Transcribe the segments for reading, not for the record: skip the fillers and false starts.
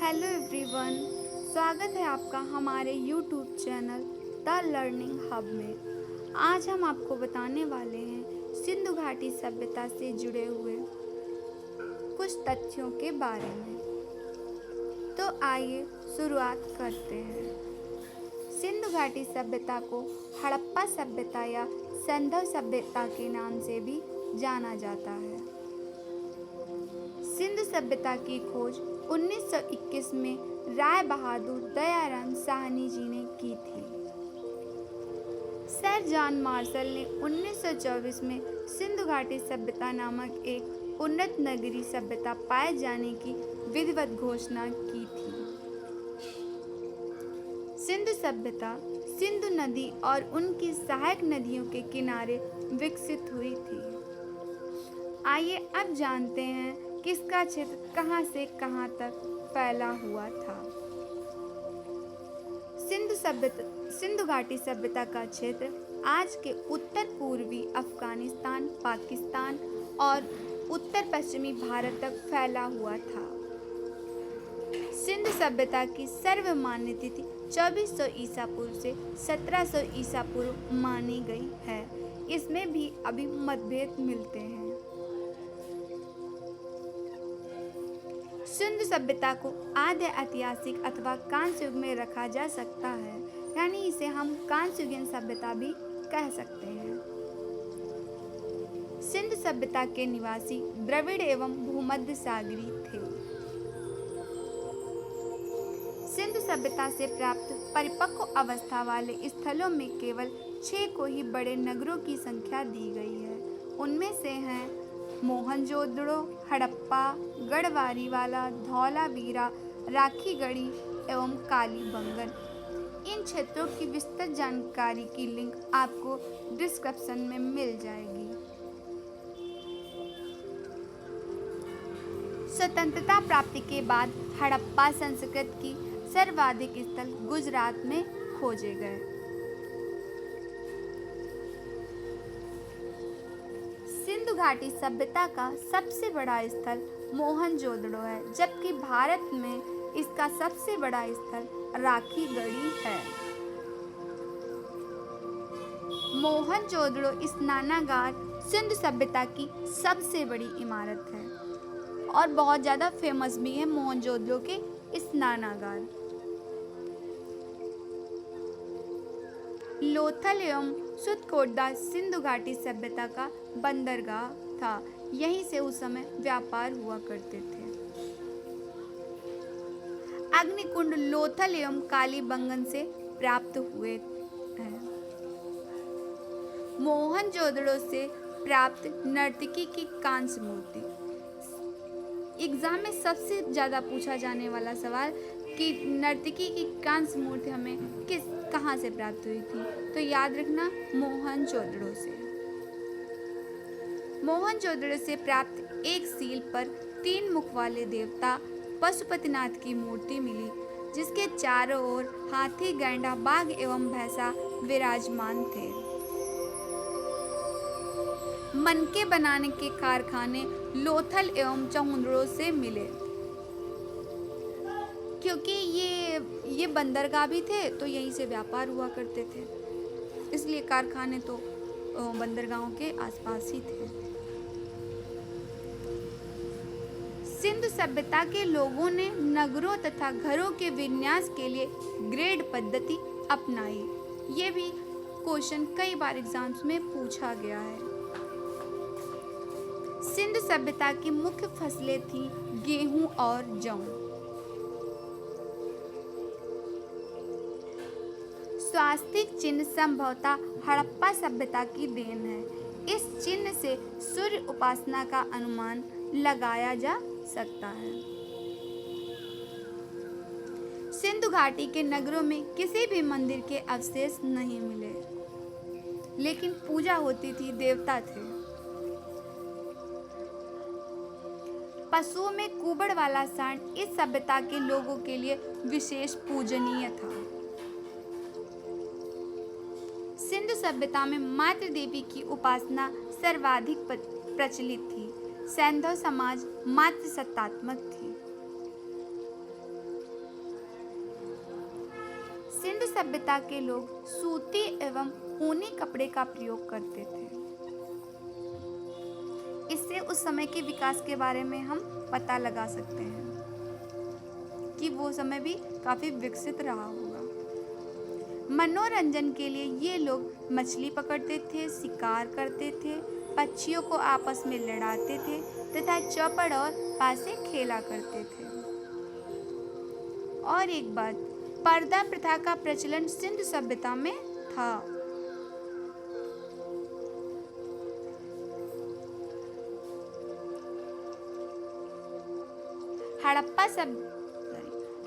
Hello everyone, स्वागत है आपका हमारे YouTube channel the learning hub में। आज हम आपको बताने वाले हैं सिंधु घाटी सभ्यता से जुड़े हुए कुछ तथ्यों के बारे में। तो आइए शुरुआत करते हैं। सिंधु घाटी सभ्यता को हड़प्पा सभ्यता या सैंधव सभ्यता के नाम से भी जाना जाता है। सिंधु सभ्यता की खोज 1921 में राय बहादुर दयाराम साहनी जी ने की थी। सर जॉन मार्शल ने 1924 में सिंधु घाटी सभ्यता नामक एक उन्नत नगरीय सभ्यता पाए जाने की विधिवत घोषणा की थी। सिंधु सभ्यता सिंधु नदी और उनकी सहायक नदियों के किनारे विकसित हुई थी। आइए अब जानते हैं कि इसका क्षेत्र कहां से कहां तक फैला हुआ था। सिंधु घाटी सभ्यता का क्षेत्र आज के उत्तर पूर्वी अफगानिस्तान, पाकिस्तान और उत्तर पश्चिमी भारत तक फैला हुआ था। सिंधु सभ्यता की सर्वमान्य तिथि 2400 ईसा पूर्व से 1700 ईसा पूर्व मानी गई है। इसमें भी अभी मतभेद मिलते हैं। सिंधु सभ्यता को आद्य ऐतिहासिक अथवा कांस्य युग में रखा जा सकता है, यानी इसे हम कांस्ययुगीन सभ्यता भी कह सकते हैं। सिंधु सभ्यता के निवासी द्रविड़ एवं भूमध्य सागरी थे। सिंधु सभ्यता से प्राप्त परिपक्व अवस्था वाले स्थलों में केवल 6 को ही बड़े नगरों की संख्या दी गई है। उनमें से हैं मोहनजोदड़ो, हड़प्पा, गढ़वारीवाला, धौलावीरा, राखीगढ़ी एवं कालीबंगन। इन क्षेत्रों की विस्तृत जानकारी की लिंक आपको डिस्क्रिप्शन में मिल जाएगी। स्वतंत्रता प्राप्ति के बाद हड़प्पा संस्कृति की सर्वाधिक स्थल गुजरात में खोजे गए। सिंधु घाटी सभ्यता का सबसे बड़ा स्थल मोहनजोदड़ो है, जबकि भारत में इसका सबसे बड़ा स्थल राखीगढ़ी है। मोहनजोदड़ो स्नानागार सिंधु सभ्यता की सबसे बड़ी इमारत है और बहुत ज़्यादा फेमस भी है मोहनजोदड़ो के स्नानागार। लोथल एवं सुतकोटदा सिंधु घाटी सभ्यता का बंदरगाह था। यहीं से उस समय व्यापार हुआ करते थे। अग्निकुंड लोथल एवं कालीबंगन से प्राप्त हुए हैं। मोहनजोदड़ो से प्राप्त नर्तकी की कांस्य मूर्ति। एग्जाम में सबसे ज़्यादा पूछा जाने वाला सवाल कि नर्तकी की कांस्य मूर्ति हमें कहाँ से प्राप्त हुई थी, तो याद रखना मोहनजोदड़ो से। मोहनजोदड़ो से प्राप्त एक सील पर 3 मुख वाले देवता पशुपतिनाथ की मूर्ति मिली, जिसके चारों ओर हाथी, गैंडा, बाघ एवं भैंसा विराजमान थे। मनके बनाने के कारखाने लोथल एवं चहुंदड़ो से मिले। क्योंकि ये बंदरगाह भी थे तो यहीं से व्यापार हुआ करते थे, इसलिए कारखाने तो बंदरगाहों के आसपास ही थे। सिंधु सभ्यता के लोगों ने नगरों तथा घरों के विन्यास के लिए ग्रेड पद्धति अपनाई। ये भी क्वेश्चन कई बार एग्जाम्स में पूछा गया है। सिंधु सभ्यता की मुख्य फसलें थी गेहूं और जौ। स्वास्तिक चिन्ह संभवतः हड़प्पा सभ्यता की देन है। इस चिन्ह से सूर्य उपासना का अनुमान लगाया जा सकता है। सिंधु घाटी के नगरों में किसी भी मंदिर के अवशेष नहीं मिले, लेकिन पूजा होती थी, देवता थे। पशुओं में कुबड़ वाला सांड इस सभ्यता के लोगों के लिए विशेष पूजनीय था। सिंधु सभ्यता में मातृ देवी की उपासना सर्वाधिक प्रचलित थी। सैंधव समाज मातृ सत्तात्मक थी। सभ्यता के लोग सूती एवं ऊनी कपड़े का प्रयोग करते थे। इससे उस समय के विकास के बारे में हम पता लगा सकते हैं कि वो समय भी काफी विकसित रहा होगा। मनोरंजन के लिए ये लोग मछली पकड़ते थे, शिकार करते थे, पक्षियों को आपस में लड़ाते थे तथा चौपड़ और पासे खेला करते थे। और एक बात, पर्दा प्रथा का प्रचलन सिंधु सभ्यता में था।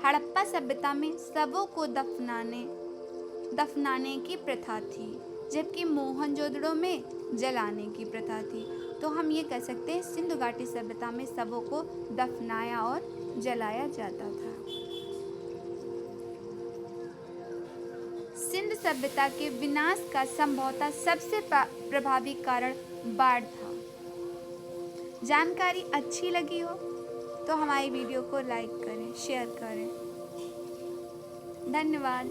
हड़प्पा सभ्यता में शवों को दफनाने की प्रथा थी, जबकि मोहनजोदड़ो में जलाने की प्रथा थी। तो हम ये कह सकते हैं सिंधु घाटी सभ्यता में शवों को दफनाया और जलाया जाता था। सिंधु सभ्यता के विनाश का संभवतः सबसे प्रभावी कारण बाढ़ था। जानकारी अच्छी लगी हो तो हमारी वीडियो को लाइक करें, शेयर करें। धन्यवाद।